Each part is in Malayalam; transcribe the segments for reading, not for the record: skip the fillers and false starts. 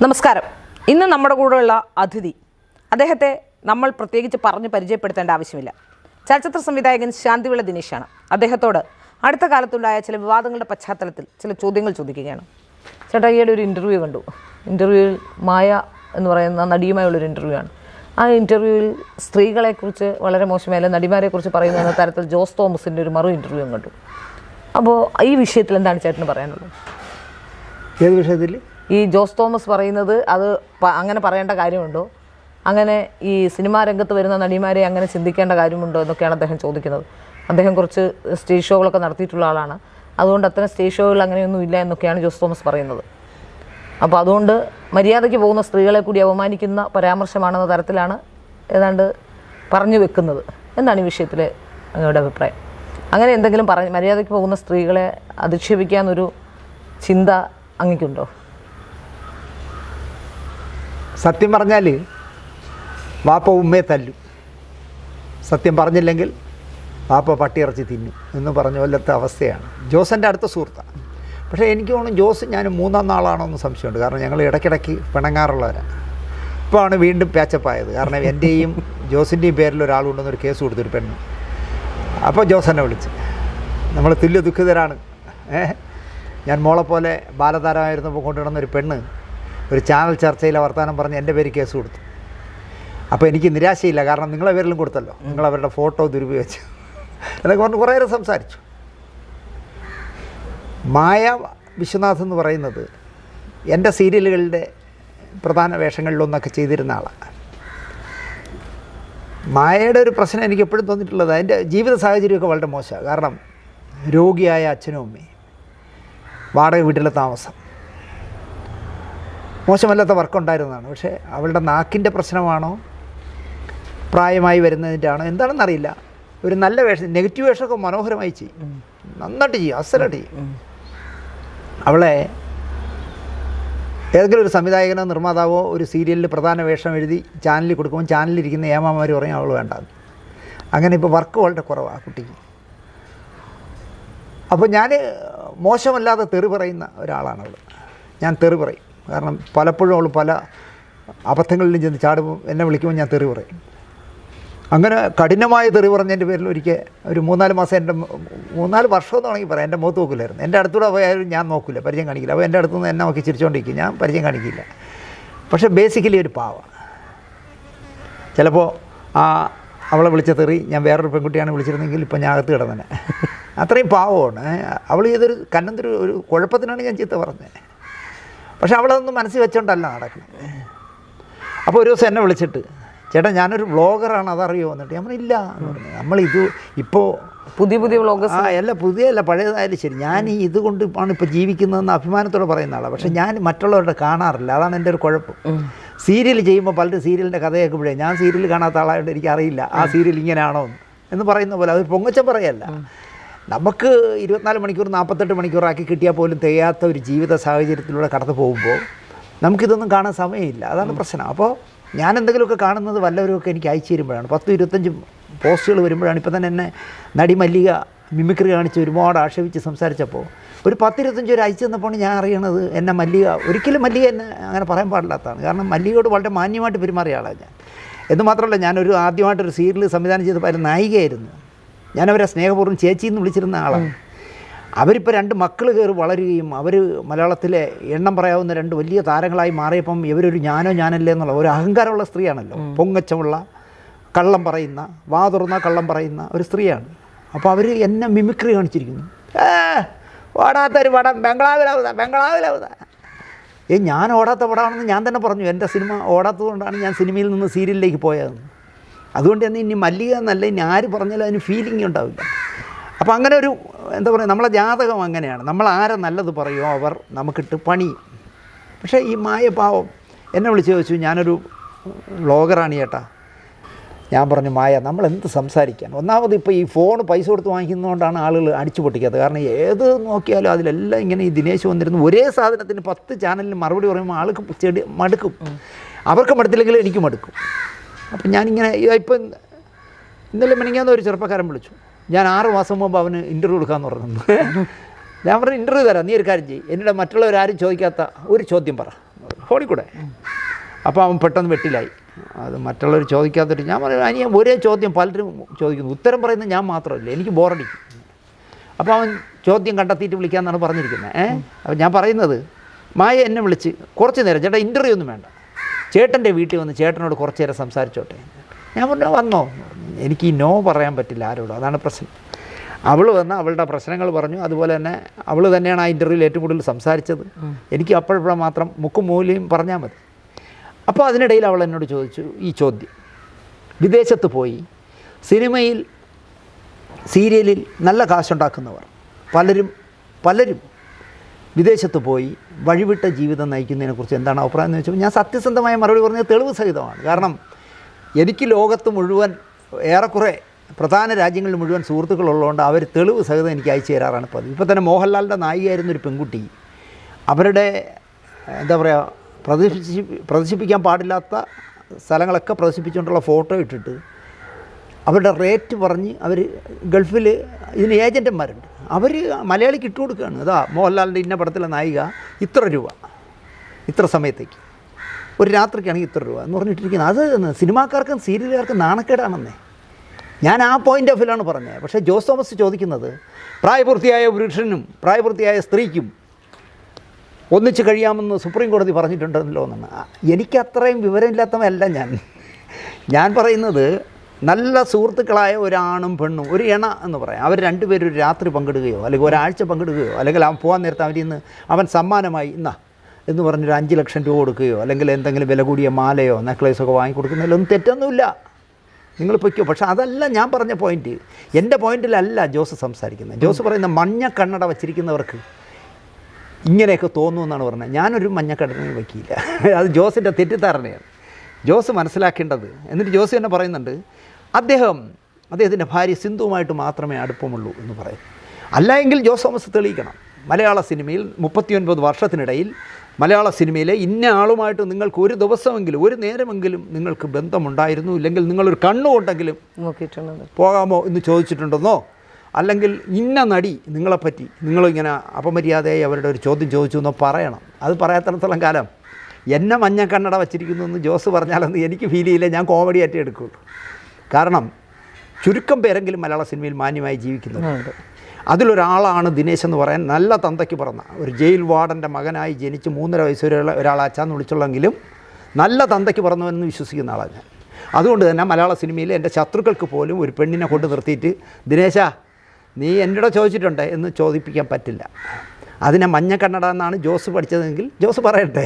നമസ്കാരം. ഇന്ന് നമ്മുടെ കൂടെയുള്ള അതിഥി, അദ്ദേഹത്തെ നമ്മൾ പ്രത്യേകിച്ച് പറഞ്ഞ് പരിചയപ്പെടുത്തേണ്ട ആവശ്യമില്ല. ചലച്ചിത്ര സംവിധായകൻ ശാന്തിവിള ദിനേശാണ്. അദ്ദേഹത്തോട് അടുത്ത കാലത്തുണ്ടായ ചില വിവാദങ്ങളുടെ പശ്ചാത്തലത്തിൽ ചില ചോദ്യങ്ങൾ ചോദിക്കുകയാണ്. ചേട്ടാ, ഈയിടെ ഒരു ഇൻ്റർവ്യൂ കണ്ടു. ഇൻ്റർവ്യൂവിൽ മായ എന്ന് പറയുന്ന നടിയുമായുള്ളൊരു ഇൻ്റർവ്യൂ ആണ്. ആ ഇൻ്റർവ്യൂവിൽ സ്ത്രീകളെക്കുറിച്ച് വളരെ മോശമായ, അല്ലെങ്കിൽ നടിമാരെക്കുറിച്ച് പറയുന്ന എന്ന തരത്തിൽ ജോസ് തോമസിൻ്റെ ഒരു മറു ഇൻ്റർവ്യൂ കണ്ടു. അപ്പോൾ ഈ വിഷയത്തിൽ എന്താണ് ചേട്ടന് പറയാനുള്ളത്? ഏത് വിഷയത്തിൽ? ഈ ജോസ് തോമസ് പറയുന്നത് അത് അങ്ങനെ പറയേണ്ട കാര്യമുണ്ടോ? അങ്ങനെ ഈ സിനിമാ രംഗത്ത് വരുന്ന നടിമാരെ അങ്ങനെ ചിന്തിക്കേണ്ട കാര്യമുണ്ടോ എന്നൊക്കെയാണ് അദ്ദേഹം ചോദിക്കുന്നത്. അദ്ദേഹം കുറച്ച് സ്റ്റേജ് ഷോകളൊക്കെ നടത്തിയിട്ടുള്ള ആളാണ്. അതുകൊണ്ട് അത്തരം സ്റ്റേജ് ഷോകൾ അങ്ങനെയൊന്നും ഇല്ല എന്നൊക്കെയാണ് ജോസ് തോമസ് പറയുന്നത്. അപ്പോൾ അതുകൊണ്ട് മര്യാദയ്ക്ക് പോകുന്ന സ്ത്രീകളെ കൂടി അപമാനിക്കുന്ന പരാമർശമാണെന്ന തരത്തിലാണ് ഏതാണ്ട് പറഞ്ഞു വെക്കുന്നത്. എന്താണ് ഈ വിഷയത്തിൽ അങ്ങയുടെ അഭിപ്രായം? അങ്ങനെ എന്തെങ്കിലും മര്യാദയ്ക്ക് പോകുന്ന സ്ത്രീകളെ അധിക്ഷേപിക്കാനൊരു ചിന്ത അങ്ങക്കുണ്ടോ? സത്യം പറഞ്ഞാൽ വാപ്പ ഉമ്മയെ തല്ലും, സത്യം പറഞ്ഞില്ലെങ്കിൽ വാപ്പ പട്ടിയിറച്ചി തിന്നും എന്ന് പറഞ്ഞ പോലത്തെ അവസ്ഥയാണ്. ജോസിൻ്റെ അടുത്ത സുഹൃത്താണ്. പക്ഷേ എനിക്ക് തോന്നുന്നു ജോസ് ഞാൻ മൂന്നാം നാളാണോ എന്ന് സംശയമുണ്ട്. കാരണം ഞങ്ങൾ ഇടയ്ക്കിടയ്ക്ക് പിണങ്ങാറുള്ളവരാണ്. ഇപ്പോൾ ആണ് വീണ്ടും പാച്ചപ്പായത്. കാരണം എൻ്റെയും ജോസിൻ്റെയും പേരിൽ ഒരാളുണ്ടെന്നൊരു കേസ് കൊടുത്തൊരു പെണ്ണ്. അപ്പോൾ ജോസ് എന്നെ വിളിച്ച്, നമ്മൾ തുല്യ ദുഃഖിതരാണ്. ഞാൻ മോളെപ്പോലെ ബാലതാരമായിരുന്നപ്പോൾ കൊണ്ടുവന്നൊരു പെണ്ണ് ഒരു ചാനൽ ചർച്ചയിലെ വർത്തമാനം പറഞ്ഞ് എൻ്റെ പേര് കേസ് കൊടുത്തു. അപ്പോൾ എനിക്ക് നിരാശയില്ല, കാരണം നിങ്ങളെ പേരിലും കൊടുത്തല്ലോ, നിങ്ങൾ അവരുടെ ഫോട്ടോ ദുരുപയോഗിച്ചു എന്നൊക്കെ പറഞ്ഞ് കുറേ നേരം സംസാരിച്ചു. മായ വിശ്വനാഥ് എന്ന് പറയുന്നത് എൻ്റെ സീരിയലുകളുടെ പ്രധാന വേഷങ്ങളിലൊന്നൊക്കെ ചെയ്തിരുന്ന ആളാണ്. മായയുടെ ഒരു പ്രശ്നം എനിക്ക് എപ്പോഴും തോന്നിയിട്ടുള്ളത്, അതിൻ്റെ ജീവിത സാഹചര്യമൊക്കെ വളരെ മോശമാണ്. കാരണം രോഗിയായ അച്ഛനും അമ്മയും, വാടക വീട്ടിലെ താമസം, മോശമല്ലാത്ത വർക്കുണ്ടായിരുന്നതാണ്. പക്ഷേ അവളുടെ നാക്കിൻ്റെ പ്രശ്നമാണോ പ്രായമായി വരുന്നതിൻ്റെ ആണോ എന്താണെന്നറിയില്ല, ഒരു നല്ല വേഷം, നെഗറ്റീവ് വേഷമൊക്കെ മനോഹരമായി ചെയ്യും, നന്നായിട്ട് ചെയ്യും, അസലായിട്ട് ചെയ്യും. അവളെ ഏതെങ്കിലും ഒരു സംവിധായകനോ നിർമ്മാതാവോ ഒരു സീരിയലിൽ പ്രധാന വേഷം എഴുതി ചാനലിൽ കൊടുക്കുമ്പോൾ ചാനലിലിരിക്കുന്ന ഏമാമാർ പറയും അവൾ വേണ്ടാന്ന്. അങ്ങനെ ഇപ്പോൾ വർക്ക് വളരെ കുറവാണ് കുട്ടിക്ക്. അപ്പോൾ ഞാൻ മോശമല്ലാതെ തെറി പറയുന്ന ഒരാളാണ് അവൾ. ഞാൻ തെറി പറയും. കാരണം പലപ്പോഴും അവൾ പല അബദ്ധങ്ങളിലും ചെന്ന് ചാടുമ്പോൾ എന്നെ വിളിക്കുമ്പോൾ ഞാൻ തെറി പറയും. അങ്ങനെ കഠിനമായ തെറി പറഞ്ഞതിൻ്റെ പേരിൽ ഒരിക്കൽ ഒരു 3-4 മാസം എൻ്റെ 3-4 വർഷമെന്ന് വേണമെങ്കിൽ പറയാം, എൻ്റെ മുഖത്ത് നോക്കില്ലായിരുന്നു. എൻ്റെ അടുത്തൂടെ പോയാലും ഞാൻ നോക്കില്ല, പരിചയം കാണിക്കില്ല. അപ്പോൾ എൻ്റെ അടുത്തുനിന്ന് എന്നെ നോക്കി ചിരിച്ചുകൊണ്ടിരിക്കും, ഞാൻ പരിചയം കാണിക്കില്ല. പക്ഷേ ബേസിക്കലി ഒരു പാവമാണ്. ചിലപ്പോൾ അവളെ വിളിച്ച തെറി ഞാൻ വേറൊരു പെൺകുട്ടിയാണ് വിളിച്ചിരുന്നെങ്കിൽ ഇപ്പോൾ ഞാൻ അകത്ത് കിടന്നെ. അത്രയും പാവമാണ് അവൾ. ചെയ്തൊരു കന്നന്തൊരു ഒരു കുഴപ്പത്തിനാണ് ഞാൻ ചീത്ത പറഞ്ഞത്. പക്ഷെ അവളതൊന്നും മനസ്സിൽ വെച്ചോണ്ടല്ല നടക്കുന്നത്. അപ്പോൾ ഒരു ദിവസം എന്നെ വിളിച്ചിട്ട്, ചേട്ടാ ഞാനൊരു വ്ളോഗറാണ്, അതറിയോ? എന്നിട്ട് ഞാൻ പറഞ്ഞില്ല എന്ന് പറഞ്ഞു. നമ്മളിത് ഇപ്പോൾ പുതിയ വ്ളോഗേഴ്സ് പുതിയല്ല പഴയതായാലും ശരി, ഞാൻ ഇതുകൊണ്ട് ആണ് ഇപ്പോൾ ജീവിക്കുന്നതെന്ന് അഭിമാനത്തോടെ പറയുന്ന ആളാണ്. പക്ഷേ ഞാൻ മറ്റുള്ളവരുടെ കാണാറില്ല, അതാണ് എൻ്റെ ഒരു കുഴപ്പം. സീരിയൽ ചെയ്യുമ്പോൾ പലരും സീരിയലിൻ്റെ കഥ കേൾക്കുമ്പോഴേ, ഞാൻ സീരിയൽ കാണാത്ത ആളായിട്ട് എനിക്കറിയില്ല ആ സീരിയൽ ഇങ്ങനെയാണോ എന്ന് പറയുന്ന പോലെ. അത് പൊങ്ങച്ചം പറയല്ല. നമുക്ക് 24 മണിക്കൂർ 48 മണിക്കൂറാക്കി കിട്ടിയാൽ പോലും തികയാത്ത ഒരു ജീവിത സാഹചര്യത്തിലൂടെ കടന്നു പോകുമ്പോൾ നമുക്കിതൊന്നും കാണാൻ സമയമില്ല. അതാണ് പ്രശ്നം. അപ്പോൾ ഞാൻ എന്തെങ്കിലുമൊക്കെ കാണുന്നത് വല്ലവരുമൊക്കെ എനിക്ക് അയച്ചു തരുമ്പോഴാണ്. 10-25 പോസ്റ്റുകൾ വരുമ്പോഴാണ്. ഇപ്പം തന്നെ എന്നെ നടി മല്ലിക മിമിക്രി കാണിച്ച് ഒരുപാട് ആക്ഷേപിച്ച് സംസാരിച്ചപ്പോൾ ഒരു 10-25 പേര് അയച്ചു തന്നപ്പോൾ ഞാൻ അറിയണത് എന്നെ മല്ലിക, ഒരിക്കലും മല്ലിക എന്നെ അങ്ങനെ പറയാൻ പാടില്ലാത്തതാണ്. കാരണം മല്ലികയോട് വളരെ മാന്യമായിട്ട് പെരുമാറിയ ആളാണ് ഞാൻ. എന്ന് മാത്രമല്ല, ഞാനൊരു ആദ്യമായിട്ടൊരു സീരിയൽ സംവിധാനം ചെയ്തപ്പോൾ അതിൽ നായികയായിരുന്നു. ഞാനവരെ സ്നേഹപൂർവ്വം ചേച്ചി എന്ന് വിളിച്ചിരുന്ന ആളാണ്. അവരിപ്പോൾ 2 മക്കൾ കയറി വളരുകയും അവർ മലയാളത്തിലെ എണ്ണം പറയാവുന്ന 2 വലിയ താരങ്ങളായി മാറിയപ്പം ഇവരൊരു ഞാനല്ലേ എന്നുള്ള ഒരു അഹങ്കാരമുള്ള സ്ത്രീയാണല്ലോ. പൊങ്ങച്ചമുള്ള, കള്ളം പറയുന്ന, വാ തുറന്ന കള്ളം പറയുന്ന ഒരു സ്ത്രീയാണ്. അപ്പോൾ അവർ എന്നെ മിമിക്രി കാണിച്ചിരിക്കുന്നു. ഓടാത്തൊരു പടം ബംഗ്ലാവിലാവുക. ഞാൻ ഓടാത്ത പടമാണെന്ന് ഞാൻ തന്നെ പറഞ്ഞു. എൻ്റെ സിനിമ ഓടാത്തതുകൊണ്ടാണ് ഞാൻ സിനിമയിൽ നിന്ന് സീരിയലിലേക്ക് പോയതെന്ന്. അതുകൊണ്ട് തന്നെ ഇനി മല്ലിക എന്നല്ല, ഇനി ആര് പറഞ്ഞാലും അതിന് ഫീലിംഗ് ഉണ്ടാവില്ല. അപ്പോൾ അങ്ങനെ ഒരു എന്താ പറയുക, നമ്മളെ ജാതകം അങ്ങനെയാണ്. നമ്മൾ ആരെ നല്ലത് പറയുമോ അവർ നമുക്കിട്ട് പണി. പക്ഷേ ഈ മായ പാവം എന്നെ വിളിച്ച് ചോദിച്ചു, ഞാനൊരു വ്ളോഗറാണ് ചേട്ടാ. ഞാൻ പറഞ്ഞു, മായ നമ്മൾ എന്ത് സംസാരിക്കാൻ? ഒന്നാമത് ഇപ്പോൾ ഈ ഫോൺ പൈസ കൊടുത്ത് വാങ്ങിക്കുന്നതുകൊണ്ടാണ് ആളുകൾ അടിച്ചു പൊട്ടിക്കാത്തത്. കാരണം ഏത് നോക്കിയാലും അതിലെല്ലാം ഇങ്ങനെ ഈ ദിനേശ് വന്നിരുന്നു ഒരേ സാധനത്തിന് 10 ചാനലിന് മറുപടി പറയുമ്പോൾ ആൾക്ക് മടുക്കും. അവർക്ക് മടുത്തില്ലെങ്കിലും എനിക്ക് മടുക്കും. അപ്പം ഞാനിങ്ങനെ ഇപ്പം ഇന്നലെ മെനിങ്ങാന്ന് ഒരു ചെറുപ്പക്കാരൻ വിളിച്ചു. ഞാൻ 6 മാസം മുമ്പ് അവന് ഇൻ്റർവ്യൂ കൊടുക്കാമെന്ന് പറഞ്ഞു. ഞാൻ പറഞ്ഞു, ഇൻ്റർവ്യൂ തരാം, നീ ഒരു കാര്യം ചെയ്യും, എന്നോട് മറ്റുള്ളവരാരും ചോദിക്കാത്ത ഒരു ചോദ്യം പറ. ഫോണിൽ കൂടെ. അപ്പോൾ അവൻ പെട്ടെന്ന് വെട്ടിലായി. അത് മറ്റുള്ളവർ ചോദിക്കാത്തൊരു, ഞാൻ പറയും അനിയ ഒരേ ചോദ്യം പലരും ചോദിക്കുന്നു, ഉത്തരം പറയുന്നത് ഞാൻ മാത്രമല്ല, എനിക്ക് ബോറടിക്കും. അപ്പോൾ അവൻ ചോദ്യം കണ്ടെത്തിയിട്ട് വിളിക്കാമെന്നാണ് പറഞ്ഞിരിക്കുന്നത്. അപ്പോൾ ഞാൻ പറയുന്നത്, മായ എന്നെ വിളിച്ച് കുറച്ച് നേരം, ചേട്ടാ ഇൻ്റർവ്യൂ ഒന്നും വേണ്ട, ചേട്ടൻ്റെ വീട്ടിൽ വന്ന് ചേട്ടനോട് കുറച്ച് നേരം സംസാരിച്ചോട്ടെ. ഞാൻ പറഞ്ഞു വന്നോ. എനിക്ക് ഈ നോ പറയാൻ പറ്റില്ല ആരോടും, അതാണ് പ്രശ്നം. അവൾ വന്ന് അവളുടെ പ്രശ്നങ്ങൾ പറഞ്ഞു. അതുപോലെ തന്നെ അവൾ തന്നെയാണ് ആ ഇൻ്റർവ്യൂവിൽ ഏറ്റവും കൂടുതൽ സംസാരിച്ചത്. എനിക്ക് അപ്പോഴപ്പോഴും മാത്രം മുക്കും മൂലയും പറഞ്ഞാൽ മതി. അപ്പോൾ അതിനിടയിൽ അവൾ എന്നോട് ചോദിച്ചു ഈ ചോദ്യം, വിദേശത്ത് പോയി സിനിമയിൽ സീരിയലിൽ നല്ല കാശുണ്ടാക്കുന്നവർ പലരും വിദേശത്ത് പോയി വഴിവിട്ട ജീവിതം നയിക്കുന്നതിനെക്കുറിച്ച് എന്താണ് അഭിപ്രായം എന്ന് വെച്ചാൽ, ഞാൻ സത്യസന്ധമായ മറുപടി പറഞ്ഞത് തെളിവ് സഹിതമാണ്. കാരണം എനിക്ക് ലോകത്ത് മുഴുവൻ ഏറെക്കുറെ പ്രധാന രാജ്യങ്ങളിൽ മുഴുവൻ സുഹൃത്തുക്കളുള്ളതുകൊണ്ട് അവർ തെളിവ് സഹിതം എനിക്ക് അയച്ചു തരാറാണ് പതിവ്. ഇപ്പോൾ തന്നെ മോഹൻലാലിൻ്റെ നായികയായിരുന്നൊരു പെൺകുട്ടി, അവരുടെ എന്താ പറയുക, പ്രദർശിപ്പിക്കാൻ പാടില്ലാത്ത സ്ഥലങ്ങളൊക്കെ പ്രദർശിപ്പിച്ചുകൊണ്ടുള്ള ഫോട്ടോ ഇട്ടിട്ട് അവരുടെ റേറ്റ് പറഞ്ഞ് അവർ ഗൾഫിൽ ഇതിന് ഏജൻറ്റന്മാരുണ്ട്, അവർ മലയാളിക്ക് ഇട്ട് കൊടുക്കുകയാണ്. അതാ മോഹൻലാലിൻ്റെ ഇന്ന പടത്തിലെ നായിക ഇത്ര രൂപ ഇത്ര സമയത്തേക്ക്, ഒരു രാത്രിക്കാണെങ്കിൽ ഇത്ര രൂപ എന്ന് പറഞ്ഞിട്ടിരിക്കുന്നത്. അത് സിനിമാക്കാർക്കും സീരിയലുകാർക്കും നാണക്കേടാണെന്നേ. ഞാൻ ആ പോയിൻ്റ് ഓഫ് വ്യൂവിലാണ് പറഞ്ഞത്. പക്ഷേ ജോസ് തോമസ് ചോദിക്കുന്നത് പ്രായപൂർത്തിയായ പുരുഷനും പ്രായപൂർത്തിയായ സ്ത്രീക്കും ഒന്നിച്ച് കഴിയാമെന്ന് സുപ്രീം കോടതി പറഞ്ഞിട്ടുണ്ടല്ലോ എന്നാണ്. എനിക്കത്രയും വിവരമില്ലാത്തവല്ല ഞാൻ പറയുന്നത്, നല്ല സുഹൃത്തുക്കളായ ഒരാണും പെണ്ണും ഒരു ഇണ എന്ന് പറയാം, അവർ രണ്ടുപേരും ഒരു രാത്രി പങ്കിടുകയോ അല്ലെങ്കിൽ ഒരാഴ്ച പങ്കിടുകയോ അല്ലെങ്കിൽ അവൻ പോകാൻ നേരത്തെ അവൻ സമ്മാനമായി എന്ന് പറഞ്ഞൊരു 5 ലക്ഷം രൂപ കൊടുക്കുകയോ അല്ലെങ്കിൽ എന്തെങ്കിലും വില കൂടിയ മാലയോ നെക്ലേസൊക്കെ വാങ്ങിക്കൊടുക്കുന്നതിലൊന്നും തെറ്റൊന്നുമില്ല, നിങ്ങൾ പൊയ്ക്കോ. പക്ഷേ അതല്ല ഞാൻ പറഞ്ഞ പോയിൻറ്റ്. എൻ്റെ പോയിൻറ്റിലല്ല ജോസ് സംസാരിക്കുന്നത്. ജോസ് പറയുന്ന മഞ്ഞ കണ്ണട വച്ചിരിക്കുന്നവർക്ക് ഇങ്ങനെയൊക്കെ തോന്നുമെന്നാണ് പറഞ്ഞത്. ഞാനൊരു മഞ്ഞക്കണ്ണട വയ്ക്കില്ല, അത് ജോസിൻ്റെ തെറ്റിദ്ധാരണയാണ്. ജോസ് മനസ്സിലാക്കേണ്ടത്. എന്നിട്ട് ജോസ് തന്നെ പറയുന്നുണ്ട്, അദ്ദേഹത്തിൻ്റെ ഭാര്യ സിന്ധുവുമായിട്ട് മാത്രമേ അടുപ്പമുള്ളൂ എന്ന് പറയും. അല്ല എങ്കിൽ ജോസ് തോമസ് തെളിയിക്കണം. മലയാള സിനിമയിൽ 39 വർഷത്തിനിടയിൽ മലയാള സിനിമയിലെ ഇന്ന ആളുമായിട്ട് നിങ്ങൾക്ക് ഒരു ദിവസമെങ്കിലും ഒരു നേരമെങ്കിലും നിങ്ങൾക്ക് ബന്ധമുണ്ടായിരുന്നു, ഇല്ലെങ്കിൽ നിങ്ങളൊരു കണ്ണുകൊണ്ടെങ്കിലും പോകാമോ എന്ന് ചോദിച്ചിട്ടുണ്ടെന്നോ, അല്ലെങ്കിൽ ഇന്ന നടി നിങ്ങളെപ്പറ്റി നിങ്ങളിങ്ങനെ അപമര്യാദയായി അവരുടെ ഒരു ചോദ്യം ചോദിച്ചു എന്നോ പറയണം. അത് പറയാത്തിടത്തോളം കാലം എന്നെ മഞ്ഞ കണ്ണട വച്ചിരിക്കുന്നു എന്ന് ജോസ് പറഞ്ഞാലെന്ന് എനിക്ക് ഫീൽ ചെയ്യില്ല. ഞാൻ കോമഡി ആയിട്ടേ എടുക്കുള്ളൂ. കാരണം ചുരുക്കം പേരെങ്കിലും മലയാള സിനിമയിൽ മാന്യമായി ജീവിക്കുന്നുണ്ട്. അതിലൊരാളാണ് ദിനേശ് എന്ന് പറയാൻ നല്ല തന്തയ്ക്ക് പറഞ്ഞ ഒരു ജയിൽ വാർഡൻ്റെ മകനായി ജനിച്ച് 3.5 വയസ്സ് വരെയുള്ള ഒരാൾ അച്ഛാന്ന് വിളിച്ചുള്ളെങ്കിലും നല്ല തന്തയ്ക്ക് പറഞ്ഞവെന്ന് വിശ്വസിക്കുന്ന ആളാണ് ഞാൻ. അതുകൊണ്ട് തന്നെ മലയാള സിനിമയിൽ എൻ്റെ ശത്രുക്കൾക്ക് പോലും ഒരു പെണ്ണിനെ കൊണ്ട് നിർത്തിയിട്ട് ദിനേശ നീ എന്നോട് ചോദിച്ചിട്ടുണ്ട് എന്ന് ചോദിപ്പിക്കാൻ പറ്റില്ല. അതിനെ മഞ്ഞ കണ്ണട എന്നാണ് ജോസ് പഠിച്ചതെങ്കിൽ ജോസ് പറയട്ടെ.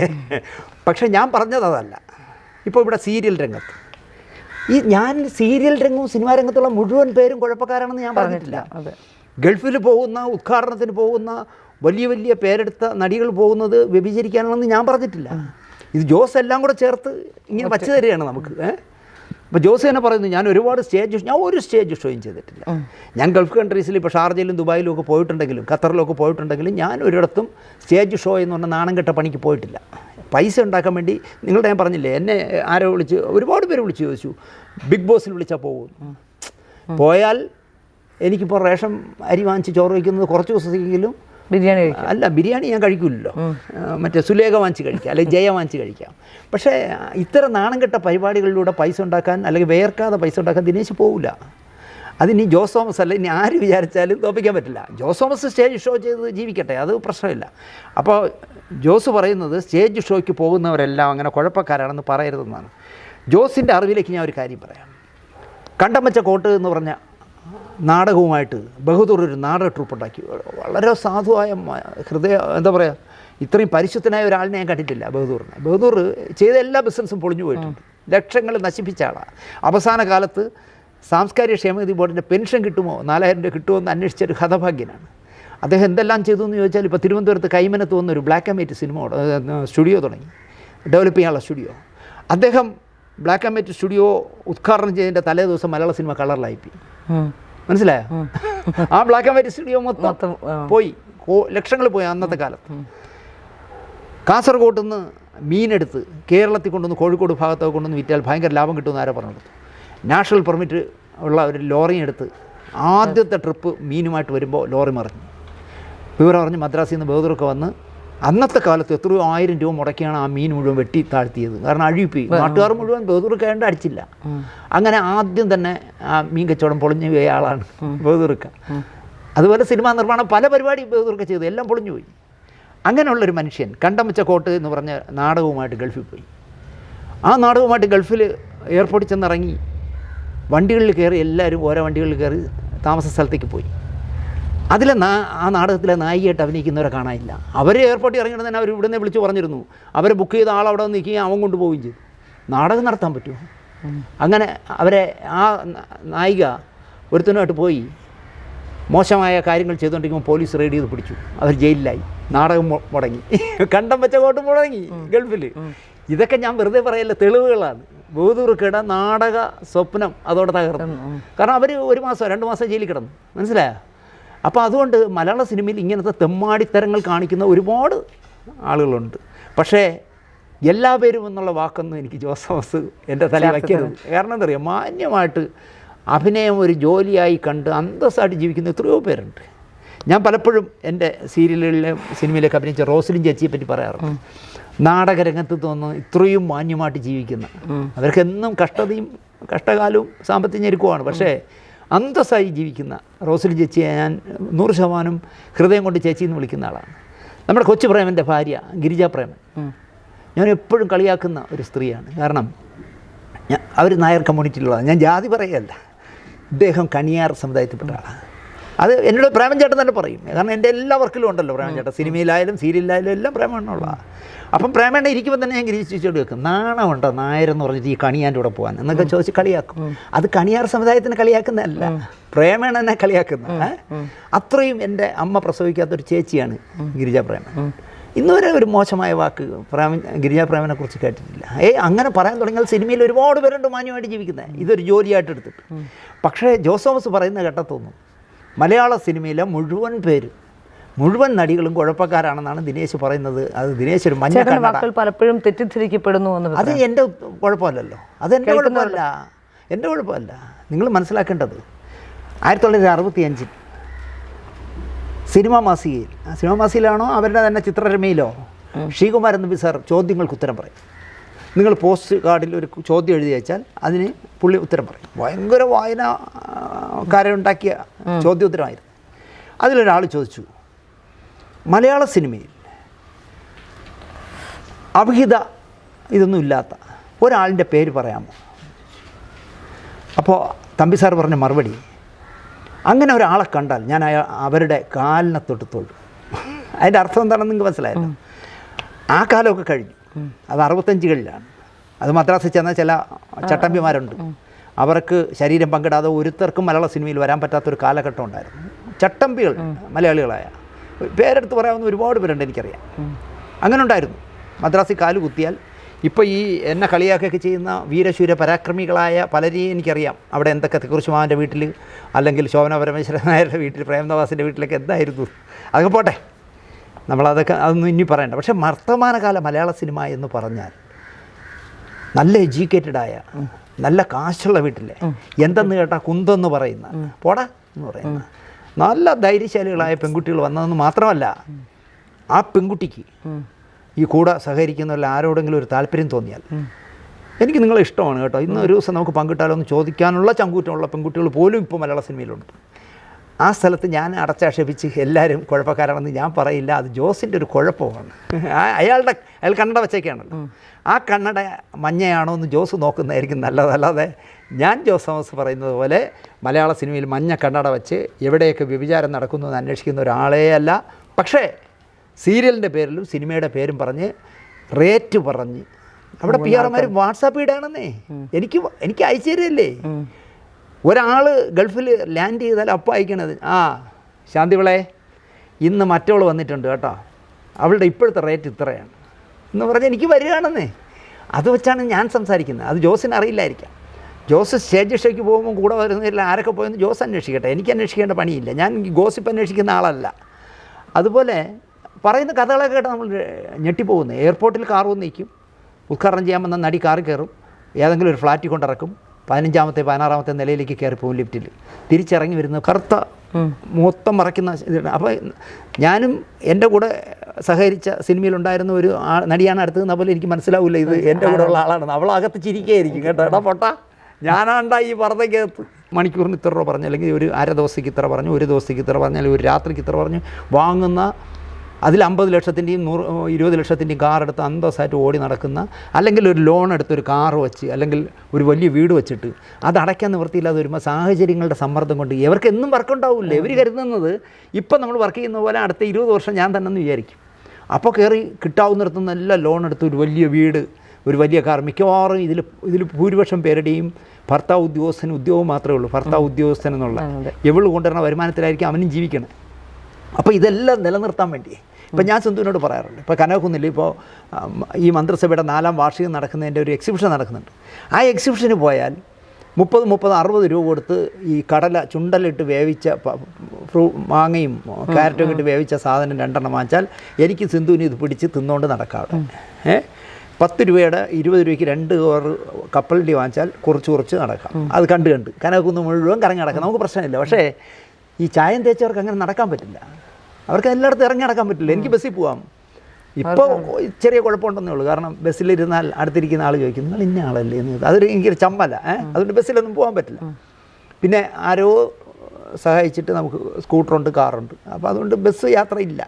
പക്ഷേ ഞാൻ പറഞ്ഞത് അതല്ല. ഇപ്പോൾ ഇവിടെ സീരിയൽ രംഗത്ത് ഞാൻ സീരിയൽ രംഗവും സിനിമാ രംഗത്തുള്ള മുഴുവൻ പേരും കുഴപ്പക്കാരാണെന്ന് ഞാൻ പറഞ്ഞിട്ടില്ല. ഗൾഫിൽ പോകുന്ന ഉദ്ഘാടനത്തിന് പോകുന്ന വലിയ വലിയ പേരെടുത്ത നടികൾ പോകുന്നത് വ്യഭിചരിക്കാനാണെന്ന് ഞാൻ പറഞ്ഞിട്ടില്ല. ഇത് ജോസ് എല്ലാം കൂടെ ചേർത്ത് ഇങ്ങനെ വച്ചു തരികയാണ് നമുക്ക്. അപ്പോൾ ജോസ് തന്നെ പറയുന്നു, ഞാൻ ഒരുപാട് ഞാൻ ഒരു സ്റ്റേജ് ഷോയും ചെയ്തിട്ടില്ല. ഞാൻ ഗൾഫ് കൺട്രീസിൽ ഇപ്പോൾ ഷാർജയിലും ദുബായിലും ഒക്കെ പോയിട്ടുണ്ടെങ്കിലും ഖത്തറിലൊക്കെ പോയിട്ടുണ്ടെങ്കിലും ഞാൻ ഒരിടത്തും സ്റ്റേജ് ഷോ എന്ന് പറഞ്ഞാൽ നാണം കെട്ട പണിക്ക് പോയിട്ടില്ല. പൈസ ഉണ്ടാക്കാൻ വേണ്ടി നിങ്ങളുടെ ഞാൻ പറഞ്ഞില്ലേ, എന്നെ ആരോ വിളിച്ച് ഒരുപാട് പേര് വിളിച്ച് ചോദിച്ചു ബിഗ് ബോസിൽ വിളിച്ചാൽ പോകും. പോയാൽ എനിക്കിപ്പോൾ റേഷൻ അരി വാങ്ങിച്ച് ചോറ് വയ്ക്കുന്നത് കുറച്ച് ദിവസത്തേക്കെങ്കിലും ബിരിയാണി കഴിക്കാം. അല്ല, ബിരിയാണി ഞാൻ കഴിക്കില്ലല്ലോ, മറ്റേ സുലേഖ വാങ്ങിച്ച് കഴിക്കാം അല്ലെങ്കിൽ ജയ വാങ്ങിച്ച് കഴിക്കാം. പക്ഷേ ഇത്തരം നാണം കെട്ട പരിപാടികളിലൂടെ പൈസ ഉണ്ടാക്കാൻ അല്ലെങ്കിൽ വേർക്കാതെ പൈസ ഉണ്ടാക്കാൻ ദിനേശ് പോവില്ല. അതിനി ജോസ് തോമസ് അല്ല, ഇനി ആര് വിചാരിച്ചാലും തോപ്പിക്കാൻ പറ്റില്ല. ജോസ് തോമസ് സ്റ്റേജ് ഷോ ചെയ്ത് ജീവിക്കട്ടെ, അത് പ്രശ്നമില്ല. അപ്പോൾ ജോസ് പറയുന്നത് സ്റ്റേജ് ഷോയ്ക്ക് പോകുന്നവരെല്ലാം അങ്ങനെ കുഴപ്പക്കാരാണെന്ന് പറയരുതെന്നാണ്. ജോസിൻ്റെ അറിവിലേക്ക് ഞാൻ ഒരു കാര്യം പറയാം. കണ്ടമച്ച കോട്ട് എന്ന് പറഞ്ഞ നാടകവുമായിട്ട് ബഹദൂർ ഒരു നാടക ട്രൂപ്പ് ഉണ്ടാക്കി. വളരെ സാധുവായ എന്താ പറയുക, ഇത്രയും പരിശുദ്ധനായ ഒരാളിനെ ഞാൻ കണ്ടിട്ടില്ല ബഹദൂറിനെ. ബഹദൂർ ചെയ്ത എല്ലാ ബിസിനസ്സും പൊളിഞ്ഞു പോയിട്ടുണ്ട്, ലക്ഷങ്ങൾ നശിപ്പിച്ച ആളാണ്. അവസാന കാലത്ത് സാംസ്കാരിക ക്ഷേമനിധി ബോർഡിൻ്റെ പെൻഷൻ കിട്ടുമോ 4000 രൂപ കിട്ടുമോ എന്ന് അന്വേഷിച്ചൊരു ഹതഭാഗ്യനാണ്. അദ്ദേഹം എന്തെല്ലാം ചെയ്തു എന്ന് ചോദിച്ചാൽ, ഇപ്പോൾ തിരുവനന്തപുരത്ത് കൈമനത്ത് വന്നൊരു black and white cinema studio തുടങ്ങി, ഡെവലപ്പ് ചെയ്യാനുള്ള സ്റ്റുഡിയോ. അദ്ദേഹം ബ്ലാക്ക് ആൻഡ് വൈറ്റ് സ്റ്റുഡിയോ ഉദ്ഘാടനം ചെയ്തതിൻ്റെ തലേ ദിവസം മലയാള സിനിമ കളറിലായിപ്പോയി. മനസ്സിലായോ? ആ ബ്ലാക്ക് ആൻഡ് വൈറ്റ് സ്റ്റുഡിയോ മൊത്തം പോയി, ലക്ഷങ്ങൾ പോയി അന്നത്തെ കാലത്ത്. കാസർഗോഡ് നിന്ന് മീനെടുത്ത് കേരളത്തിൽ കൊണ്ടുവന്ന് കോഴിക്കോട് ഭാഗത്തൊക്കെ കൊണ്ടുവന്ന് വിറ്റാൽ ഭയങ്കര ലാഭം കിട്ടുമെന്ന് ആരോ പറഞ്ഞെടുത്തു. നാഷണൽ പെർമിറ്റ് ഉള്ള ഒരു ലോറി എടുത്ത് ആദ്യത്തെ ട്രിപ്പ് മീനുമായിട്ട് വരുമ്പോൾ ലോറി മറിഞ്ഞു. വിവരം പറഞ്ഞ് മദ്രാസിൽ നിന്ന് ബഹദൂറൊക്കെ വന്ന് അന്നത്തെ കാലത്ത് എത്രയോ 1000 രൂപ മുടക്കിയാണ് ആ മീൻ മുഴുവൻ വെട്ടി താഴ്ത്തിയത്. കാരണം അഴിപ്പോയി, നാട്ടുകാർ മുഴുവൻ ബഹദൂർക്കേണ്ട അടിച്ചില്ല. അങ്ങനെ ആദ്യം തന്നെ ആ മീൻ കച്ചവടം പൊളിഞ്ഞു പോയ ആളാണ് ബഹദൂർക്ക. അതുപോലെ സിനിമാ നിർമ്മാണം പല പരിപാടി ബഹദൂർക്ക ചെയ്തു, എല്ലാം പൊളിഞ്ഞു പോയി. അങ്ങനെയുള്ളൊരു മനുഷ്യൻ കണ്ടം വെച്ച കോട്ട് എന്ന് പറഞ്ഞ നാടകവുമായിട്ട് ഗൾഫിൽ പോയി. ആ നാടകവുമായിട്ട് ഗൾഫിൽ എയർപോർട്ടിൽ ചെന്നിറങ്ങി വണ്ടികളിൽ കയറി, എല്ലാവരും ഓരോ വണ്ടികളിൽ കയറി താമസ സ്ഥലത്തേക്ക് പോയി. അതിലെ ആ നാടകത്തിലെ നായികയായിട്ട് അഭിനയിക്കുന്നവരെ കാണാനില്ല. അവർ എയർപോർട്ടിൽ ഇറങ്ങിയിട്ട് തന്നെ അവർ ഇവിടുന്ന് വിളിച്ച് പറഞ്ഞിരുന്നു, അവരെ ബുക്ക് ചെയ്ത ആൾ അവിടെ നിൽക്കുകയും അവൻ കൊണ്ടുപോവുകയും ചെയ്തു. നാടകം നടത്താൻ പറ്റുമോ? അങ്ങനെ അവരെ ആ നായിക ഒരുത്തനുമായിട്ട് പോയി മോശമായ കാര്യങ്ങൾ ചെയ്തുകൊണ്ടിരിക്കുമ്പോൾ പോലീസ് റെയ്ഡ് ചെയ്ത് പിടിച്ചു. അവർ ജയിലിലായി. നാടകം മുടങ്ങി, കണ്ടം വെച്ച കോട്ടും മുടങ്ങി ഗൾഫിൽ. ഇതൊക്കെ ഞാൻ വെറുതെ പറയല്ല, തെളിവുകളാണ്. ബഹദൂർക്കയുടെ നാടക സ്വപ്നം അതോടെ തകർന്നു. കാരണം അവർ 1 മാസം 2 മാസം ജയിലിൽ കിടന്നു, മനസ്സിലായോ? അപ്പോൾ അതുകൊണ്ട് മലയാള സിനിമയിൽ ഇങ്ങനത്തെ തെമ്മാടിത്തരങ്ങൾ കാണിക്കുന്ന ഒരുപാട് ആളുകളുണ്ട്. പക്ഷേ എല്ലാ പേരും എന്നുള്ള വാക്കൊന്നും എനിക്ക് ജോസഫ് എൻ്റെ തലയിൽ വയ്ക്കരുത്. കാരണം എന്താ പറയുക, മാന്യമായിട്ട് അഭിനയം ഒരു ജോലിയായി കണ്ട് അന്തസ്സായിട്ട് ജീവിക്കുന്ന എത്രയോ പേരുണ്ട്. ഞാൻ പലപ്പോഴും എൻ്റെ സീരിയലുകളിലും സിനിമയിലൊക്കെ അഭിനയിച്ച റോസ്ലിൻ ചേച്ചിയെ പറ്റി പറയാറുണ്ട്. നാടകരംഗത്ത് തോന്നുന്നു ഇത്രയും മാന്യമായിട്ട് ജീവിക്കുന്ന, അവർക്കെന്നും കഷ്ടകാലവും സാമ്പത്തിക ഞെരുക്കമാണ്, പക്ഷേ അന്തസ്സായി ജീവിക്കുന്ന റോസ്ലിൻ ചേച്ചിയെ ഞാൻ 100% ഹൃദയം കൊണ്ട് ചേച്ചി എന്ന് വിളിക്കുന്ന ആളാണ്. നമ്മുടെ കൊച്ചു പ്രേമൻ്റെ ഭാര്യ ഗിരിജ പ്രേമൻ ഞാൻ എപ്പോഴും കളിയാക്കുന്ന ഒരു സ്ത്രീയാണ്. കാരണം അവർ നായർ കമ്മ്യൂണിറ്റിയിലുള്ളതാണ്, ഞാൻ ജാതി പറയുകയല്ല. ഇദ്ദേഹം കണിയാർ സമുദായത്തിൽപ്പെട്ട ആളാണ്. അത് എന്നോട് പ്രേമൻ ചേട്ടൻ തന്നെ പറയും. കാരണം എൻ്റെ എല്ലാ വർക്കിലും ഉണ്ടല്ലോ പ്രേമൻ ചേട്ടൻ, സിനിമയിലായാലും സീരിയലിലായാലും എല്ലാം പ്രേമണ്ണുള്ളതാണ്. അപ്പം പ്രേമണ്ണ ഇരിക്കുമ്പോൾ തന്നെ ഞാൻ ഗിരിച്ചോട് വെക്കും, നാണമുണ്ടോ നായരെന്ന് പറഞ്ഞിട്ട് ഈ കണിയാൻ്റെ കൂടെ പോകാൻ എന്നൊക്കെ ചോദിച്ച് കളിയാക്കും. അത് കണിയാർ സമുദായത്തിന് കളിയാക്കുന്നതല്ല, പ്രേമണ്ണനെ കളിയാക്കുന്ന. അത്രയും എൻ്റെ അമ്മ പ്രസവിക്കാത്തൊരു ചേച്ചിയാണ് ഗിരിജ പ്രേമൻ. ഇന്നുവരെ ഒരു മോശമായ വാക്ക് ഗിരിജ പ്രേമനെ കുറിച്ച് കേട്ടിട്ടില്ല. അങ്ങനെ പറയാൻ തുടങ്ങിയാൽ സിനിമയിൽ ഒരുപാട് പേരുണ്ട് മാന്യമായിട്ട് ജീവിക്കുന്നത്, ഇതൊരു ജോലിയായിട്ട് എടുത്തിട്ട്. പക്ഷേ ജോസഫ് പറയുന്ന കേട്ടത്തൊന്നും മലയാള സിനിമയിലെ മുഴുവൻ നടികളും കുഴപ്പക്കാരാണെന്നാണ് ദിനേശ് പറയുന്നത്. അത് ദിനേശ് ഒരു മഞ്ഞ വാക്കുകൾ പലപ്പോഴും തെറ്റിദ്ധരിക്കപ്പെടുന്നു. അത് എൻ്റെ കുഴപ്പമല്ലല്ലോ, അത് എൻ്റെ കുഴപ്പമല്ല. നിങ്ങൾ മനസ്സിലാക്കേണ്ടത് 1965 സിനിമാ മാസികയിലാണോ അവരുടെ തന്നെ ചിത്രരമയിലോ ശ്രീകുമാരൻ നമ്പി സാർ ചോദ്യങ്ങൾക്ക് ഉത്തരം പറയും. നിങ്ങൾ പോസ്റ്റ് കാർഡിൽ ഒരു ചോദ്യം എഴുതി വെച്ചാൽ അതിന് പുള്ളി ഉത്തരം പറയും. ഭയങ്കര വായനക്കാരുണ്ടാക്കിയ ചോദ്യോത്തരമായിരുന്നു. അതിലൊരാൾ ചോദിച്ചു, മലയാള സിനിമയിൽ അവിഹിത ഇതൊന്നും ഇല്ലാത്ത ഒരാളിൻ്റെ പേര് പറയാമോ? അപ്പോൾ തമ്പി സാർ പറഞ്ഞ മറുപടി, അങ്ങനെ ഒരാളെ കണ്ടാൽ ഞാൻ അവരുടെ കാലിനെ തൊട്ട് തൊഴും. അതിൻ്റെ അർത്ഥം എന്താണെന്ന് നിങ്ങൾക്ക് മനസ്സിലായല്ലോ. ആ കാലമൊക്കെ കഴിഞ്ഞു. അത് 65കളിലാണ്. അത് മദ്രാസിൽ ചെന്ന ചില ചട്ടമ്പിമാരുണ്ട്, അവർക്ക് ശരീരം പങ്കിടാതെ ഒരുത്തർക്കും മലയാള സിനിമയിൽ വരാൻ പറ്റാത്തൊരു കാലഘട്ടം ഉണ്ടായിരുന്നു. ചട്ടമ്പികൾ മലയാളികളായ പേരെടുത്ത് പറയാവുന്ന ഒരുപാട് പേരുണ്ട്, എനിക്കറിയാം. അങ്ങനെ ഉണ്ടായിരുന്നു. മദ്രാസിൽ കാല് കുത്തിയാൽ ഇപ്പോൾ ഈ എന്നെ കളിയാക്കൊക്കെ ചെയ്യുന്ന വീരശൂര പരാക്രമികളായ പലരെയും എനിക്കറിയാം. അവിടെ എന്തൊക്കെ കുറിച്ചുമാൻ്റെ വീട്ടിൽ, അല്ലെങ്കിൽ ശോഭന പരമേശ്വരൻ നായരുടെ വീട്ടിൽ, പ്രേംനവാസിൻ്റെ വീട്ടിലൊക്കെ എന്തായിരുന്നു. അതൊക്കെ പോട്ടെ, അതൊന്നും ഇനി പറയണ്ട. പക്ഷേ വർത്തമാനകാല മലയാള സിനിമ എന്ന് പറഞ്ഞാൽ നല്ല എഡ്യൂക്കേറ്റഡായ, നല്ല കാശുള്ള വീട്ടിലെ, എന്തെന്ന് കേട്ടാൽ കുന്തെന്ന് പറയുന്ന, പോടാ എന്ന് പറയുന്ന നല്ല ധൈര്യശാലികളായ പെൺകുട്ടികൾ വന്നതെന്ന് മാത്രമല്ല, ആ പെൺകുട്ടിക്ക് ഈ കൂടെ സഹകരിക്കുന്നവരിൽ ആരോടെങ്കിലും ഒരു താല്പര്യം തോന്നിയാൽ, എനിക്ക് നിങ്ങളെ ഇഷ്ടമാണ് കേട്ടോ, ഇന്ന് ഒരു ദിവസം നമുക്ക് പങ്കിട്ടാലോ എന്ന് ചോദിക്കാനുള്ള ചങ്കൂറ്റമുള്ള പെൺകുട്ടികൾ പോലും ഇപ്പോൾ മലയാള സിനിമയിലുണ്ട്. ആ സ്ഥലത്ത് ഞാൻ അടച്ചാക്ഷേപിച്ച് എല്ലാവരും കുഴപ്പക്കാരാണെന്ന് ഞാൻ പറയില്ല. അത് ജോസിൻ്റെ ഒരു കുഴപ്പമാണ്. അയാൾ കണ്ണട വെച്ചേക്കാണല്ലോ, ആ കണ്ണട മഞ്ഞയാണോ എന്ന് ജോസ് നോക്കുന്നതായിരിക്കും നല്ലതല്ലാതെ ഞാൻ ജോസ് പറയുന്നത് പോലെ മലയാള സിനിമയിൽ മഞ്ഞ കണ്ണട വെച്ച് എവിടെയൊക്കെ വ്യഭിചാരം നടക്കുന്നു എന്ന് അന്വേഷിക്കുന്ന ഒരാളേ അല്ല. പക്ഷേ സീരിയലിൻ്റെ പേരിലും സിനിമയുടെ പേരും പറഞ്ഞ് റേറ്റ് പറഞ്ഞ് അവിടെ PR-മാർ വാട്സാപ്പ് ഇടാണെന്നേ എനിക്ക് അയച്ചു തരികയല്ലേ. ഒരാൾ ഗൾഫിൽ ലാൻഡ് ചെയ്താൽ അപ്പം അയക്കണത്, ശാന്തിവിളെ ഇന്ന് മറ്റവൾ വന്നിട്ടുണ്ട് കേട്ടോ, അവളുടെ ഇപ്പോഴത്തെ റേറ്റ് ഇത്രയാണ് എന്ന് പറഞ്ഞാൽ എനിക്ക് വരികയാണെന്നേ. അത് വെച്ചാണ് ഞാൻ സംസാരിക്കുന്നത്. അത് ജോസിന് അറിയില്ലായിരിക്കാം. ജോസ് സ്റ്റേജ് ഷോയ്ക്ക് പോകുമ്പോൾ കൂടെ വരുന്നതിൽ ആരൊക്കെ പോയെന്ന് ജോസ് അന്വേഷിക്കട്ടെ, എനിക്ക് അന്വേഷിക്കേണ്ട പണിയില്ല. ഞാൻ ഗോസിപ്പ് അന്വേഷിക്കുന്ന ആളല്ല. അതുപോലെ പറയുന്ന കഥകളൊക്കെ കേട്ട് നമ്മൾ ഞെട്ടിപ്പോകുന്നത്. എയർപോർട്ടിൽ കാർ വന്ന് നിൽക്കും, ഉദ്ഘാടനം ചെയ്യാൻ വന്ന നടി കാറിൽ കയറും, ഏതെങ്കിലും ഒരു ഫ്ലാറ്റിൽ കൊണ്ടിറക്കും, 15ാമത്തെ 16ാമത്തെ നിലയിലേക്ക് കയറി പോകും ലിഫ്റ്റിൽ. തിരിച്ചിറങ്ങി വരുന്ന കറുത്ത മൊത്തം മറയ്ക്കുന്ന ഇതാണ്. അപ്പോൾ ഞാനും എൻ്റെ കൂടെ സഹകരിച്ച സിനിമയിലുണ്ടായിരുന്ന ഒരു നടിയാണ് അടുത്ത് നിന്ന പോലെ എനിക്ക് മനസ്സിലാവില്ല ഇത് എൻ്റെ കൂടെ ഉള്ള ആളാണെന്ന്. അവളകത്ത് ചിരിക്കുകയായിരിക്കും കേട്ടോ, എടാ പൊട്ടാ ഞാനാണ്ടാ ഈ പർദ്ദയ്ക്കകത്ത് മണിക്കൂറിന് ഇത്ര രൂപ പറഞ്ഞു, അല്ലെങ്കിൽ ഒരു അര ദിവസത്തേക്ക് ഇത്ര പറഞ്ഞു, ഒരു ദിവസത്തേക്ക് ഇത്ര പറഞ്ഞു, അല്ലെങ്കിൽ ഒരു രാത്രിക്ക് ഇത്ര പറഞ്ഞു വാങ്ങുന്ന, അതിൽ 50 ലക്ഷത്തിൻ്റെയും 20 ലക്ഷത്തിൻ്റെയും കാർ എടുത്ത് അന്തസ്സായിട്ട് ഓടി നടക്കുന്ന, അല്ലെങ്കിൽ ഒരു ലോൺ എടുത്ത് ഒരു കാർ വെച്ച്, അല്ലെങ്കിൽ ഒരു വലിയ വീട് വെച്ചിട്ട് അത് അടയ്ക്കാൻ നിവൃത്തിയില്ലാതെ വരുമ്പോൾ സാഹചര്യങ്ങളുടെ സമ്മർദ്ദം കൊണ്ട് ഇവർക്ക് എന്നും വർക്ക് ഉണ്ടാവില്ല. ഇവർ കരുതുന്നത് ഇപ്പം നമ്മൾ വർക്ക് ചെയ്യുന്ന പോലെ അടുത്ത 20 വർഷം ഞാൻ തന്നെ എന്ന് വിചാരിക്കും. അപ്പോൾ കയറി കിട്ടാവുന്നിടത്തുനിന്ന് എല്ലാം ലോൺ എടുത്ത് ഒരു വലിയ വീട്, ഒരു വലിയ കാർ. മിക്കവാറും ഇതിൽ ഭൂരിപക്ഷം പേരുടെയും ഭർത്താവ് ഉദ്യോഗസ്ഥന് ഉദ്യോഗം മാത്രമേ ഉള്ളൂ. ഭർത്താവ് ഉദ്യോഗസ്ഥൻ എന്നുള്ള എവള് കൊണ്ടുവരുന്ന വരുമാനത്തിലായിരിക്കും അവനും ജീവിക്കണം. അപ്പോൾ ഇതെല്ലാം നിലനിർത്താൻ വേണ്ടി ഇപ്പം ഞാൻ സിന്ധുവിനോട് പറയാറുണ്ട്, ഇപ്പോൾ കനകക്കുന്നിൽ ഇപ്പോൾ ഈ മന്ത്രിസഭയുടെ 4ാം വാർഷികം നടക്കുന്നതിൻ്റെ ഒരു എക്സിബിഷൻ നടക്കുന്നുണ്ട്. ആ എക്സിബിഷന് പോയാൽ 30-60 രൂപ കൊടുത്ത് ഈ കടല ചുണ്ടലിട്ട് വേവിച്ച മാങ്ങയും ക്യാരറ്റും ഇട്ട് വേവിച്ച സാധനം 2 എണ്ണം വാങ്ങിച്ചാൽ എനിക്ക് സിന്ധുവിന് ഇത് പിടിച്ച് തിന്നുകൊണ്ട് നടക്കാം. 10 രൂപയുടെ 20 രൂപയ്ക്ക് 2 കപ്പലണ്ടി വാങ്ങിച്ചാൽ കുറച്ച് നടക്കാം. അത് കണ്ട് കനകക്കുന്ന് മുഴുവൻ കറങ്ങി നടക്കാം, നമുക്ക് പ്രശ്നമില്ല. പക്ഷേ ഈ ചായം തേച്ചവർക്ക് അങ്ങനെ നടക്കാൻ പറ്റില്ല, അവർക്ക് എല്ലായിടത്തും ഇറങ്ങി നടക്കാൻ പറ്റില്ല. എനിക്ക് ബസ്സിൽ പോകാം. ഇപ്പോൾ ചെറിയ കുഴപ്പമുണ്ടെന്നേ ഉള്ളൂ, കാരണം ബസ്സിലിരുന്നാൽ അടുത്തിരിക്കുന്ന ആൾ ചോദിക്കും നിങ്ങൾ ഇന്ന ആളല്ലേ എന്ന്. അതൊരു എനിക്കൊരു ചമ്മല, അതുകൊണ്ട് ബസ്സിലൊന്നും പോകാൻ പറ്റില്ല. പിന്നെ ആരോ സഹായിച്ചിട്ട് നമുക്ക് സ്കൂട്ടറുണ്ട്, കാറുണ്ട്, അപ്പോൾ അതുകൊണ്ട് ബസ് യാത്ര ഇല്ല.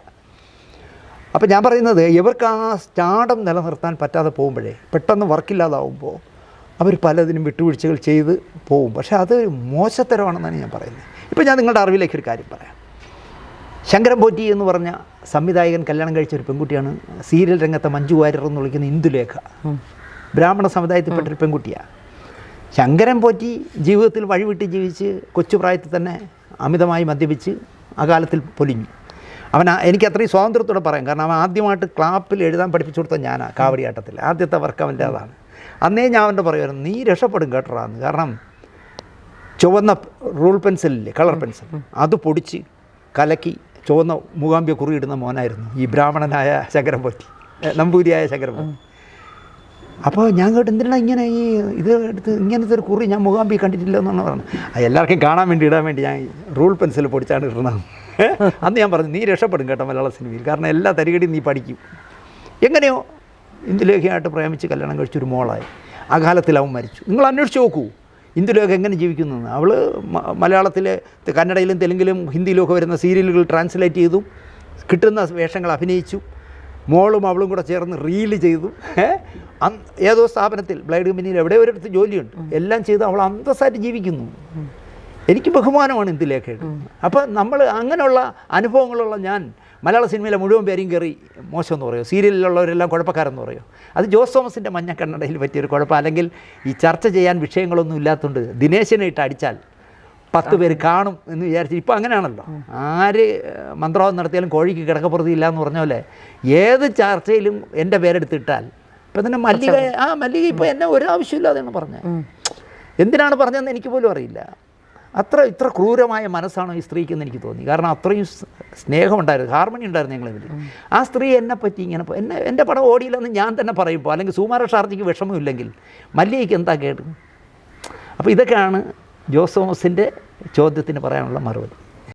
അപ്പോൾ ഞാൻ പറയുന്നത് ഇവർക്ക് ആ സ്റ്റാർഡം നിലനിർത്താൻ പറ്റാതെ പോകുമ്പോഴേ പെട്ടെന്ന് വർക്കില്ലാതാവുമ്പോൾ അവർ പലതിനും വിട്ടുവീഴ്ചകൾ ചെയ്ത് പോകും. പക്ഷേ അത് മോശത്തരമാണെന്നാണ് ഞാൻ പറയുന്നത്. ഇപ്പോൾ ഞാൻ നിങ്ങളുടെ അറിവിലേക്കൊരു കാര്യം പറയാം. ശങ്കരൻ പോറ്റി എന്ന് പറഞ്ഞ സംവിധായകൻ കല്യാണം കഴിച്ച ഒരു പെൺകുട്ടിയാണ് സീരിയൽ രംഗത്തെ മഞ്ജു വാര്യർ എന്ന് വിളിക്കുന്ന ഇന്ദുലേഖ. ബ്രാഹ്മണ സമുദായത്തിൽപ്പെട്ടൊരു പെൺകുട്ടിയാണ്. ശങ്കരൻ പോറ്റി ജീവിതത്തിൽ വഴിവിട്ട് ജീവിച്ച് കൊച്ചുപ്രായത്തിൽ തന്നെ അമിതമായി മദ്യപിച്ച് അകാലത്തിൽ പൊലിഞ്ഞു. എനിക്ക് അത്രയും സ്വാതന്ത്ര്യത്തോടെ പറയാം, കാരണം അവൻ ആദ്യമായിട്ട് ക്ലാപ്പിൽ എഴുതാൻ പഠിപ്പിച്ചു കൊടുത്ത ഞാനാണ്. കാവടിയാട്ടത്തിൽ ആദ്യത്തെ വർക്ക് അവൻ്റെ അതാണ്. അന്നേ ഞാൻ അവൻ്റെ പറയുമായിരുന്നു നീ രക്ഷപ്പെടും കേട്ടറാന്ന്. കാരണം ചുവന്ന റൂൾ പെൻസിലില്ലേ, കളർ പെൻസിൽ, അത് പൊടിച്ച് കലക്കി ചുവന്ന മൂകാംബിയ കുറിയിടുന്ന മോനായിരുന്നു ഈ ബ്രാഹ്മണനായ ശങ്കരൻ പോറ്റി, നമ്പൂതിരിയായ ശങ്കരൻ പോറ്റി. അപ്പോൾ ഞാൻ കേട്ട് എന്തിനാണ് ഇങ്ങനെ ഇത് എടുത്ത് ഇങ്ങനത്തെ ഒരു കുറി ഞാൻ മൂകാംബി കണ്ടിട്ടില്ല എന്നാണ് പറഞ്ഞത്. അത് എല്ലാവർക്കും കാണാൻ വേണ്ടി ഇടാൻ വേണ്ടി ഞാൻ റൂൾ പെൻസിൽ പൊടിച്ചാണ് ഇടുന്നത്. അന്ന് ഞാൻ പറഞ്ഞു നീ രക്ഷപ്പെടും കേട്ടോ മലയാള സിനിമയിൽ, കാരണം എല്ലാ തരികടിയും നീ പഠിക്കും. എങ്ങനെയോ ഇന്ദുലേഖയായിട്ട് പ്രേമിച്ച് കല്യാണം കഴിച്ചൊരു മോളായി. ആ കാലത്തിൽ അവൻ മരിച്ചു. നിങ്ങൾ അന്വേഷിച്ച് നോക്കൂ ഇന്ദുലേഖ എങ്ങനെ ജീവിക്കുന്നു. അവൾ മലയാളത്തിലെ കന്നഡയിലും തെലുങ്കിലും ഹിന്ദിയിലും ഒക്കെ വരുന്ന സീരിയലുകൾ ട്രാൻസ്ലേറ്റ് ചെയ്തു, കിട്ടുന്ന വേഷങ്ങൾ അഭിനയിച്ചു. മോളും അവളും കൂടെ ചേർന്ന് റീല് ചെയ്തു. ഏതോ സ്ഥാപനത്തിൽ ബ്ലൈഡ് കമ്പനിയിൽ എവിടെ ഒരിടത്ത് ജോലിയുണ്ട്, എല്ലാം ചെയ്ത് അവൾ അന്തസ്സായിട്ട് ജീവിക്കുന്നു. എനിക്ക് ബഹുമാനമാണ് ഇന്ദുലേഖയുടെ. അപ്പോൾ നമ്മൾ അങ്ങനെയുള്ള അനുഭവങ്ങളുള്ള ഞാൻ മലയാള സിനിമയിലെ മുഴുവൻ പേരെയും കയറി മോശമെന്ന് പറയുമോ, സീരിയലിലുള്ളവരെല്ലാം കുഴപ്പക്കാരെന്ന് പറയുമോ? അത് ജോസ് തോമസിൻ്റെ മഞ്ഞക്കണ്ണടയിൽ പറ്റിയൊരു കുഴപ്പം. അല്ലെങ്കിൽ ഈ ചർച്ച ചെയ്യാൻ വിഷയങ്ങളൊന്നും ഇല്ലാത്തതുകൊണ്ട് ദിനേശനെ ഇട്ട് അടിച്ചാൽ 10 പേര് കാണും എന്ന് വിചാരിച്ചു. ഇപ്പോൾ അങ്ങനെയാണല്ലോ, ആര് മന്ത്രവാദം നടത്തിയാലും കോഴിക്ക് കിടക്കപ്പുറത്തി ഇല്ല എന്ന് പറഞ്ഞ പോലെ ഏത് ചർച്ചയിലും എൻ്റെ പേരെടുത്തിട്ടാൽ ഇപ്പം തന്നെ മല്ലിക ഇപ്പോൾ എന്നെ ഒരാവശ്യമില്ലാതെയാണ് പറഞ്ഞത്. എന്തിനാണ് പറഞ്ഞതെന്ന് എനിക്ക് പോലും അറിയില്ല. ഇത്ര ക്രൂരമായ മനസ്സാണോ ഈ സ്ത്രീക്കെന്ന് എനിക്ക് തോന്നി. കാരണം അത്രയും സ്നേഹമുണ്ടായിരുന്നു, ഹാർമണി ഉണ്ടായിരുന്നു ഞങ്ങളിതിൽ. ആ സ്ത്രീ എന്നെപ്പറ്റി ഇങ്ങനെ എൻ്റെ പടം ഓടിയില്ലെന്ന് ഞാൻ തന്നെ പറയുമ്പോൾ, അല്ലെങ്കിൽ സുകുമാര ഷാർജിക്ക് വിഷമമില്ലെങ്കിൽ മല്ലികയ്ക്ക് എന്താ കേട്ട്? അപ്പോൾ ഇതൊക്കെയാണ് ജോസ് തോമസിൻ്റെ ചോദ്യത്തിന് പറയാനുള്ള മറുപടി.